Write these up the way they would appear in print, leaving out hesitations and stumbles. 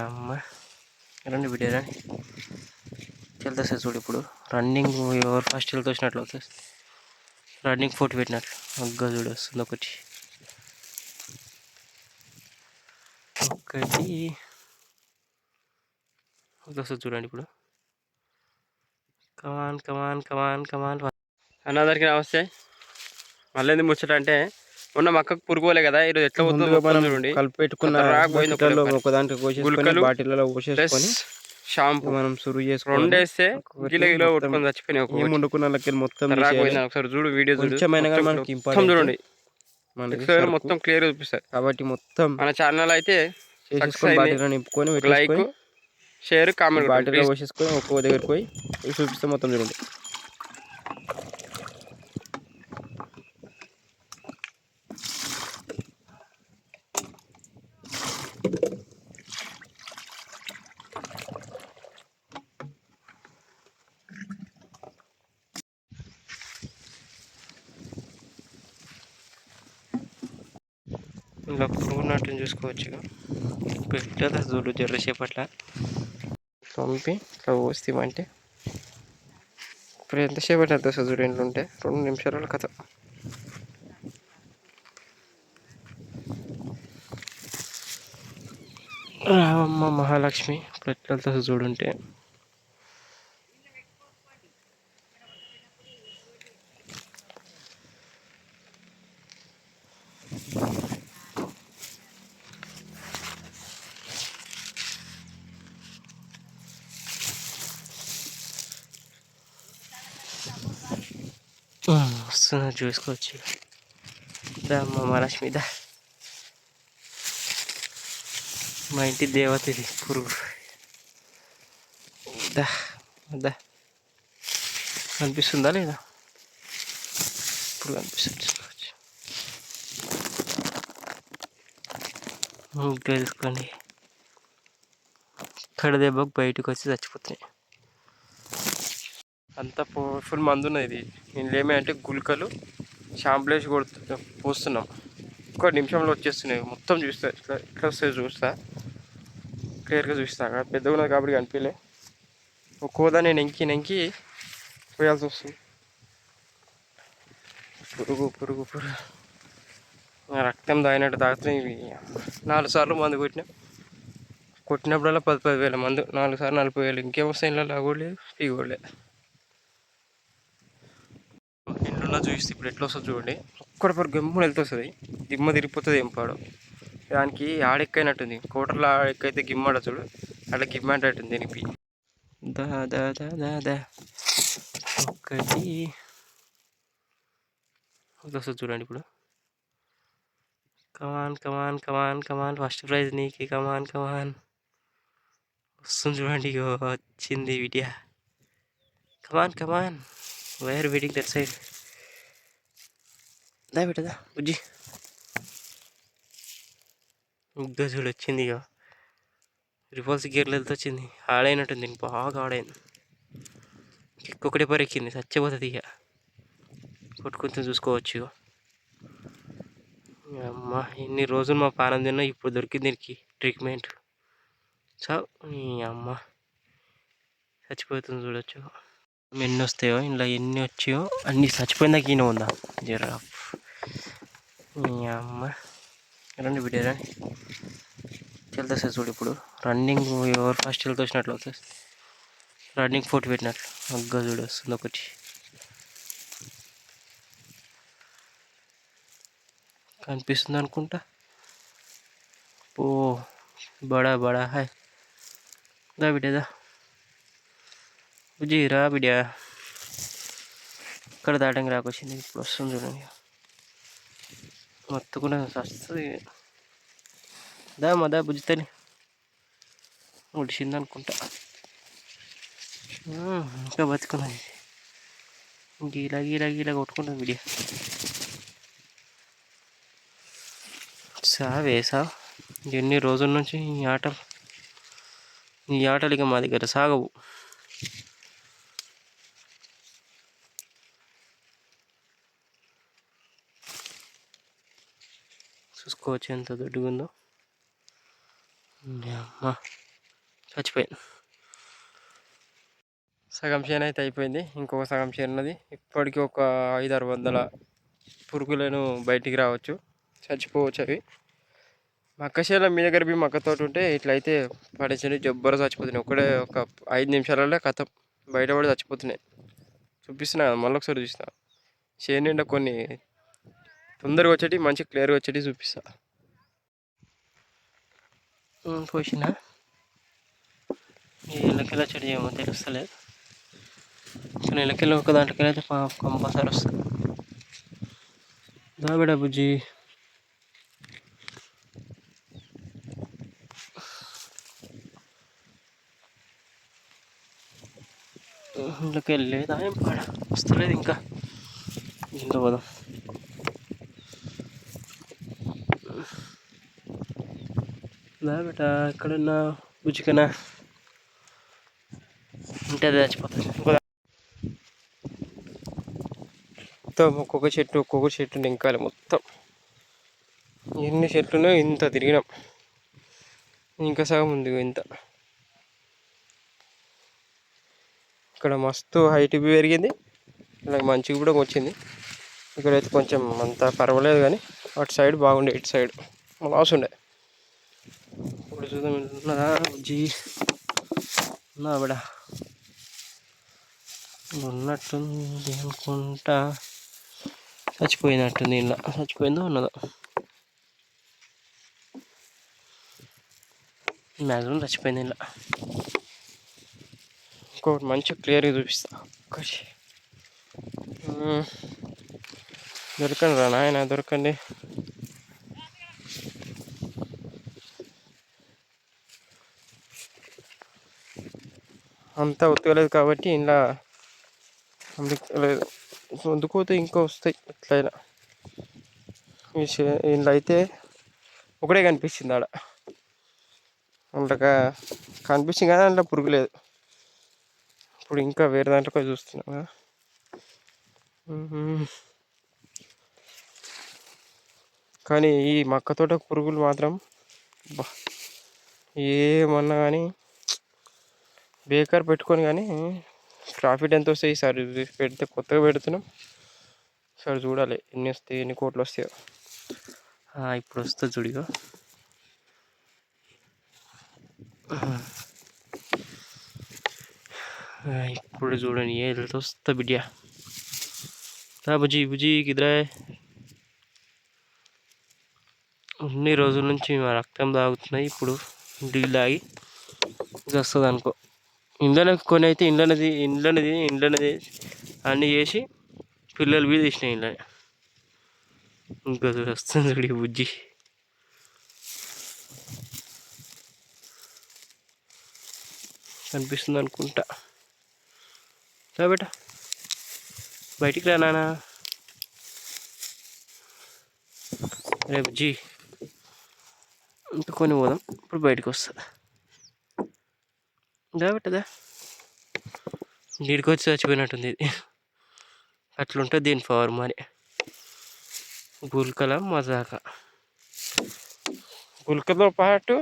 అమ్మ రండి వీడియో రండి వెళ్తా సార్ చూడు. ఇప్పుడు రన్నింగ్ ఎవరు ఫస్ట్ వెళ్తే వచ్చినట్లు అవుతుంది. రన్నింగ్ ఫోటో పెట్టినట్లు ఒక్క చూడు వస్తుంది. ఒకటి వస్తుంది చూడండి. ఇప్పుడు కమాన్ కమాన్ కమాన్ కమాన్. అందరికీ నమస్తే. మళ్ళీ ఎందుకు ముచ్చట అంటే మొన్న మక్కకు పురుగులే కదా, ఈరోజు ఎట్లా పోతుందో చూడండి. కలిపి పెట్టుకున్న బాటిల్లో పోసేసుకొని షాంపూ మనం సురువు చేసుకొని రెండు వేస్తే కిలో కొట్టుకొని చచ్చిపోయినాయి. వండుకున్న మొత్తం ఒకసారి చూడు, వీడియో చూడు. మనకి చూడండి, మొత్తం క్లియర్ చూపిస్తారు. కాబట్టి మొత్తం మన ఛానల్ అయితే బాటిల్లో నింపుకొని లైక్, షేర్, కామెంట్ బాటిల్లో పోసేసుకొని ఒక్కో దగ్గరికి పోయి చూపిస్తే మొత్తం చూడండి. ఇలా పురుగున్నట్టుని చూసుకోవచ్చు. పెట్టదా చూడు జర్రసేపట్ల పంపి ఇట్లా పోస్తామంటే ఇప్పుడు ఎంతసేపు అంటే వస్తుంది చూడు. ఇంట్లో ఉంటే 2 నిమిషాల కథ. రామమ్మ మహాలక్ష్మి ఇప్పుడు ఎట్లా వెళ్తుంది చూడుంటే. వస్తున్నా చూసుకోవచ్చు. అమ్మ మహాలక్ష్మి దా, మా ఇంటి దేవత ఇది పురుగు. దా దా కనిపిస్తుందా లేదా? ఇప్పుడు కనిపిస్తుంది చూసుకోవచ్చు. తెలుసుకోండి. ఇక్కడ దెబ్బకు బయటకు వచ్చి చచ్చిపోతున్నాయి. అంత ఫుల్ మందు ఉన్నది. ఇది ఇందులో ఏమంటే గుళికలు షాంపులు వేసి పోస్తున్నాం. 1 నిమిషంలో వచ్చేస్తున్నాయి. మొత్తం చూస్తా ఇట్లా ఇట్లా వస్తాయి. చూస్తా క్లియర్గా చూస్తా. అక్కడ పెద్దగా ఉన్నది కాబట్టి కనిపించలే. ఒక్కోదా నేను నెంకి పోయాల్సి వస్తుంది. పురుగు పురుగు పురుగు రక్తం తాగినట్టు తాగుతున్నాయి. ఇవి 4 సార్లు మందు కొట్టినప్పుడల్లా 10,000 మందు. 4 సార్లు 40,000. ఇంకేం వస్తాయి ఇంట్లో? అగోలేదు పీగోలేదు. ఇంట్లో చూస్తే ఇప్పుడు ఎట్లా వస్తుంది చూడండి. ఒక్కడిపరు గమ్మున వెళ్తుంది. దిమ్మ తిరిగిపోతుంది. ఏం పాడు దానికి ఆడెక్కైనట్టుంది. కోటర్లో ఆడెక్కైతే గిమ్మాడ చూడు, అట్లా గిమ్మంటట్టుంది దీనికి. దా దా దా దా దా ఒకటి వస్తుంది చూడండి. ఇప్పుడు కమాన్ కమాన్ కమాన్ కమాన్. ఫస్ట్ ప్రైజ్ నీకు. కమాన్ కమాన్ వస్తుంది చూడండి. వచ్చింది video. Come on come on. Wire waiting that side. దా పెట్టదా బుజ్జి. ముగ్గురు చూడు వచ్చింది. రిపల్స్ గేర్లు వెళ్తూ వచ్చింది. ఆడైనట్టుంది. బాగా ఆడైంది. ఒక్కటే పరెక్కింది. చచ్చిపోతుంది. ఇక కొట్టుకుంటూ చూసుకోవచ్చు. అమ్మ ఇన్ని రోజులు మా పానం తిన్నా ఇప్పుడు దొరికింది దీనికి ట్రీట్మెంట్. ఈ అమ్మ చచ్చిపోతుంది చూడొచ్చు. ఎన్ని వస్తాయో ఇంట్లో, ఎన్ని వచ్చాయో అన్ని చచ్చిపోయిందాక ఈయన ఉందా జరా. ఈ అమ్మ రండి వీడియో రండి వెళ్తా సార్ చూడు. ఇప్పుడు రన్నింగ్ ఎవరు ఫస్ట్ వెళ్తే వచ్చినట్లు అవుతుంది. రన్నింగ్ ఫోటో పెట్టినట్లు ఒక్క చూడు వస్తుంది. ఒకటి కనిపిస్తుంది అనుకుంటా. ఓ బడా బడా హాయ్. దా బిడ్డదా బుజ్జి రా బిడ్డ. ఇక్కడ దాటంగా రాకొచ్చింది. ఇప్పుడు వస్తుంది చూడండి. మొత్తం కూడా వస్తుంది. దా బుజ్జితని ఉడిసింది అనుకుంటా. ఇంకా బతుకున్నది. గీలా గీలా గీలా కొట్టుకుంటుంది బిడ్డ. సావేసా ఎన్ని రోజుల నుంచి ఈ ఆటలు ఇక మా దగ్గర సాగవు. చూసుకోవచ్చు ఎంత దొడ్డుగా ఉందో. అమ్మా చచ్చిపోయింది. సగం చేను అయితే అయిపోయింది, ఇంకొక సగం చేను ఉన్నది. ఇప్పటికీ ఒక 500-600 పురుగులను బయటికి రావచ్చు, చచ్చిపోవచ్చు అవి. మక్క చేల మీ దగ్గర మీ మక్క తోట ఉంటే ఇట్లయితే పడేసి జబ్బర చచ్చిపోతున్నాయి. ఒక 5 నిమిషాలలో కథం బయటపడి చచ్చిపోతున్నాయి. చూపిస్తున్నా కదా, మళ్ళీ ఒకసారి చూస్తా. చేను నిండా కొన్ని తొందరగా వచ్చేటి, మంచి క్లియర్గా వచ్చేటి చూపిస్తా. పోసిన ఈ ఎల్లకెళ్ళ చెడు ఏమో తెలుస్తలేదు, కానీ ఎల్లకెళ్ళ ఒక దాంట్లోకి అయితే కంపల్సరీ వస్తుంది. దాబెడా బుజ్జి, ఇంట్లోకి వెళ్ళేదా ఏం పాడ వస్తలేదు ఇంకా. ఇంట్లో పోదాం. దా బేటా, ఎక్కడున్నా బుజ్జికనా? ఉంటే అది చచ్చిపోతుంది. మొత్తం ఒక్కొక్క చెట్టు నింకాలి. మొత్తం ఎన్ని చెట్లునో ఇంత తిరిగినాం, ఇంకా సగం ఉంది ఇంత. ఇక్కడ మస్తు హైట్ పెరిగింది, ఇలా మంచిగా కూడా వచ్చింది. ఇక్కడైతే కొంచెం అంత పర్వాలేదు, కానీ అటు సైడ్ బాగుండే, ఇటు సైడ్ లాస్ ఉండే. ఇప్పుడు చూద్దాం ఉన్నదా బుజ్జి, ఉన్నా బడా ఉన్నట్టుంది అనుకుంటా. చచ్చిపోయినట్టుంది, ఇలా చచ్చిపోయిందో ఉన్నదో మ్యాక్సిమం చచ్చిపోయింది ఇలా. ఇంకొకటి మంచిగా క్లియర్గా చూపిస్తా. ఒకటి దొరకండి రా నాయన, దొరకండి. అంతా ఉతకలేదు కాబట్టి ఇలా అందుకోలేదు, అందుకోతే ఇంకా వస్తాయి ఎట్లయినా. ఇంట్లో అయితే ఒకటే కనిపిస్తుంది ఆడ, అందులో కనిపించింది కానీ అందులో పురుగు లేదు. ఇప్పుడు ఇంకా వేరే దాంట్లో చూస్తున్నాం కదా. కానీ ఈ మక్క తోట పురుగులు మాత్రం ఏమన్నా కానీ బేకార్ పెట్టుకొని, కానీ ప్రాఫిట్ ఎంత వస్తాయి ఈసారి పెడితే. కొత్తగా పెడుతున్నాం, సరే చూడాలి ఎన్ని వస్తాయి, ఎన్ని కోట్లు వస్తాయో. ఇప్పుడు వస్తుంది చూడిగా. ఇప్పుడు చూడండి ఏ వస్తా బిడ్డ. బుజ్జి బుజ్జి కిద్రా, అన్ని రోజుల నుంచి మా రక్తం తాగుతున్నాయి, ఇప్పుడు నీళ్ళు తాగి ఇది వస్తుంది అనుకో. ఇంట్లోనే కొన్ని అయితే ఇంట్లోనే అన్నీ చేసి పిల్లలు బీ తీసినాయి ఇంట్లోనే. ఇంకా వస్తుంది చూడి బుజ్జి. కనిపిస్తుంది అనుకుంటా. బేటా బయటికి రా నాన్న. రే బుజ్జి, ఇంకా కొన్ని పోదాం, ఇప్పుడు బయటకు వస్తుంది. బేటదా, నీడికి వచ్చి చచ్చిపోయినట్టుంది ఇది. అట్లుంటుంది దీని పవర్ మరి. గుల్కల మజాక. గుల్కతో పాటు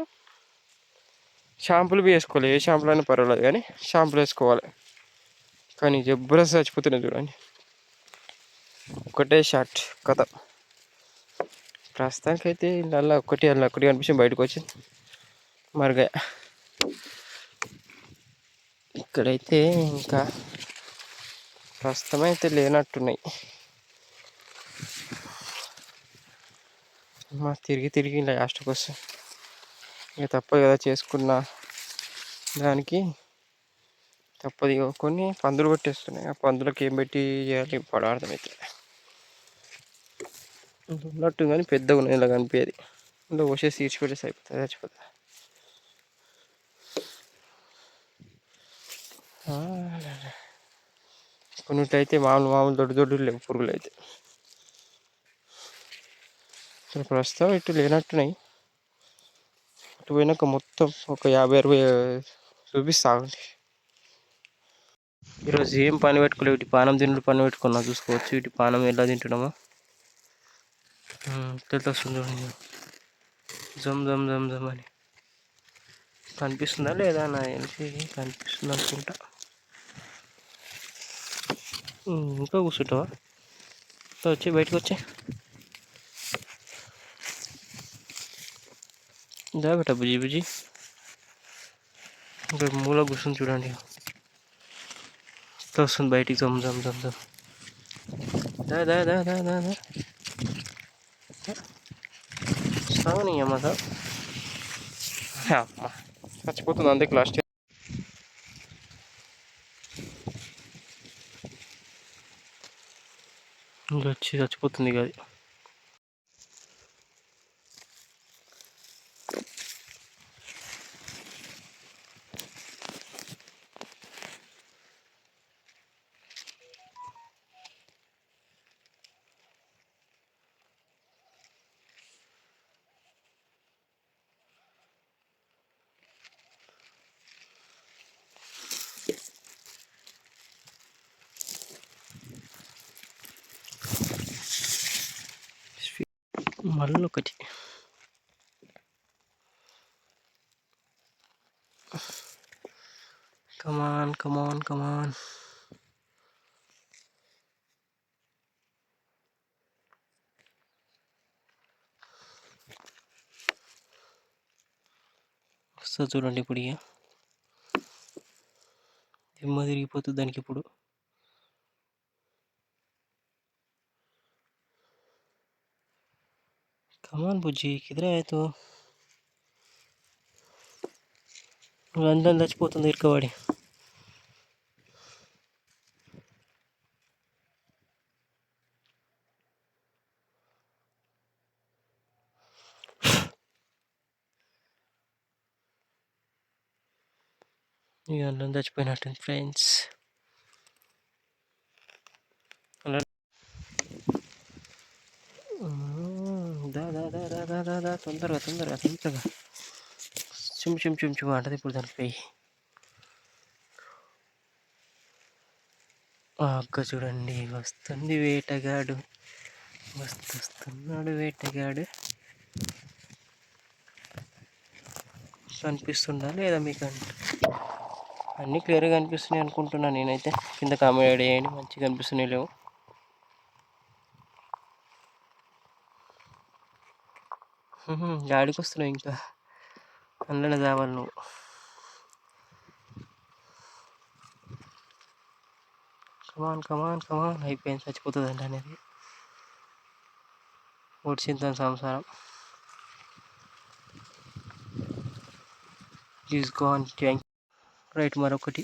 షాంపులు వేసుకోవాలి, ఏ షాంపులు అయినా పర్వాలేదు కానీ షాంపులు వేసుకోవాలి. కానీ జబ్బరస్ చచ్చిపోతున్నాయి చూడండి, ఒకటే షాట్ కథ. ప్రస్తుతానికైతే అలా ఒకటి కనిపించి బయటకు వచ్చింది మరిగా. ఇక్కడైతే ఇంకా ప్రస్తుతం అయితే లేనట్టున్నాయి. మా తిరిగి లాస్ట్కి వస్తాయి. ఇక తప్పదు కదా, చేసుకున్న దానికి తప్పదు. ఇక కొన్ని పందులు కొట్టేస్తున్నాయి, ఆ పందులకు ఏం పెట్టి చేయాలి ఇప్పుడు అర్థమైతే. ఉన్నట్టు కానీ పెద్దగా ఉన్నాయి, ఇలా కనిపించేది. ఇలా వచ్చేసి తీర్చిపెట్టేసి అయిపోతుంది, చచ్చిపోతుంది. కొన్నిటైతే మామూలు దొడ్డు లేవు పురుగులు అయితే. ఇక్కడ ప్రస్తుతం ఇటు లేనట్టున్నాయి. ఇటు పోయినాక మొత్తం ఒక 50-60 చూపిస్తా. ఈరోజు ఏం పని పెట్టుకోలేవు, ఇటు పానం తిండి పని పెట్టుకున్నా చూసుకోవచ్చు. ఇటు పానం ఎలా తింటున్నామో తెలుస్తుంది చూడండి, జమ్ జమ్ జమ్ జమ్ అని కనిపిస్తుందా లేదా నా తెలిసి కనిపిస్తుంది అనుకుంటా. ఇంకా కూర్చుంటావా? వచ్చి బయటకు వచ్చి దా బేట బుజ్జి బుజ్జి. ఇంకా మూల కూర్చొని చూడండి, వస్తుంది బయటికి. జమ్ జమ్ జమ్ జమ్. దా దా దా దా దా దా సావని అమ్మ సార్. అమ్మ చచ్చిపోతుంది అంతే లాస్ట్. ఇంకా వచ్చి చచ్చిపోతుంది అది. మళ్ళీ ఒకటి. కమాన్ కమాన్ కమాన్. వస్తా చూడండి ఇప్పుడు. ఇక దిమ్మ తిరిగిపోతుంది దానికి ఇప్పుడు. కమాన్ బుజ్జి, కిదరే ఆಯ್ತು. అందరం చచ్చిపోతుంది ఇరుకబడి. ఇక అందరం చచ్చిపోయినట్టుంది ఫ్రెండ్స్. దా దా దా దా దా దా దా తొందరగా తొందరగా తొందరగా. చుమ్ చుమ్ చుమ్ చుమ్ అంటది ఇప్పుడు దానికి పోయి. అక్క చూడండి, వస్తుంది వేటగాడు, వస్తున్నాడు వేటగాడు. కనిపిస్తుందా లేదా మీకు? అన్నీ క్లియర్గా కనిపిస్తున్నాయి అనుకుంటున్నాను నేనైతే. కింద కామెంట్ చేయండి, మంచిగా కనిపిస్తున్నాయి లేవు. గాడికి వస్తున్నావు ఇంకా, అందులోనే కావాలి నువ్వు. కమాన్ కమాన్ కమాన్. అయిపోయింది, చచ్చిపోతుందండి అనేది. ఓడిచింది సంసారం. Is gone. ట్యాంక్. రైట్, మరొకటి.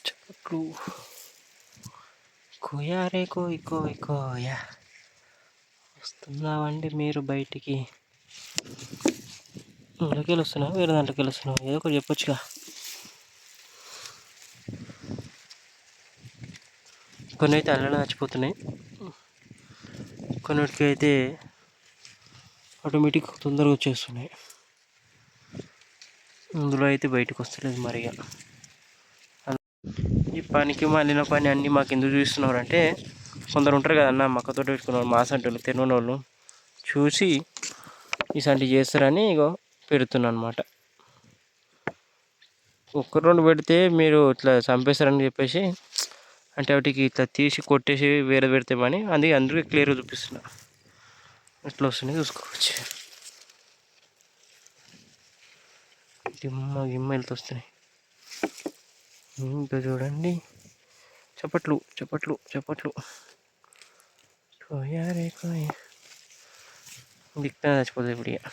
చప్పట్లు. కోయారే కోయ్ కోయ్ కోయా. వస్తున్నావండి మీరు బయటికి. ఇంట్లోకి వస్తున్నావు, వేరే దాంట్లోకి వస్తున్నావు, ఏదో ఒకటి చెప్పొచ్చుగా. కొన్ని అయితే అందులోనే చచ్చిపోతున్నాయి, కొన్నిటికి అయితే ఆటోమేటిక్ తొందరగా వచ్చేస్తున్నాయి. అందులో అయితే బయటకు వస్తలేదు మరిగా. ఈ పనికి మాలిన పని అన్నీ మాకు ఎందుకు చూస్తున్నారు అంటే, కొందరు ఉంటారు కదన్న మక్కతో పెట్టుకున్నారు, మాసంటోళ్ళు తెలియని వాళ్ళు చూసి ఇలాంటివి చేస్తారని ఇగో పెడుతున్నా అనమాట. ఒక్క రెండు పెడితే మీరు ఇట్లా చంపేస్తారని చెప్పేసి, అంటే వాటికి ఇట్లా తీసి కొట్టేసి వేరే పెడతామని అది అందరికీ క్లియర్గా చూపిస్తున్నా. ఎట్లా వస్తున్నాయి చూసుకోవచ్చు. గిమ్మ గిమ్మ వెళ్తూ వస్తున్నాయి. ఇంకా చూడండి, చప్పట్లు చప్పట్లు చప్పట్లు. కోయారే కోయ. దిక్కున చచ్చిపోతుంది ఇప్పుడు ఇక.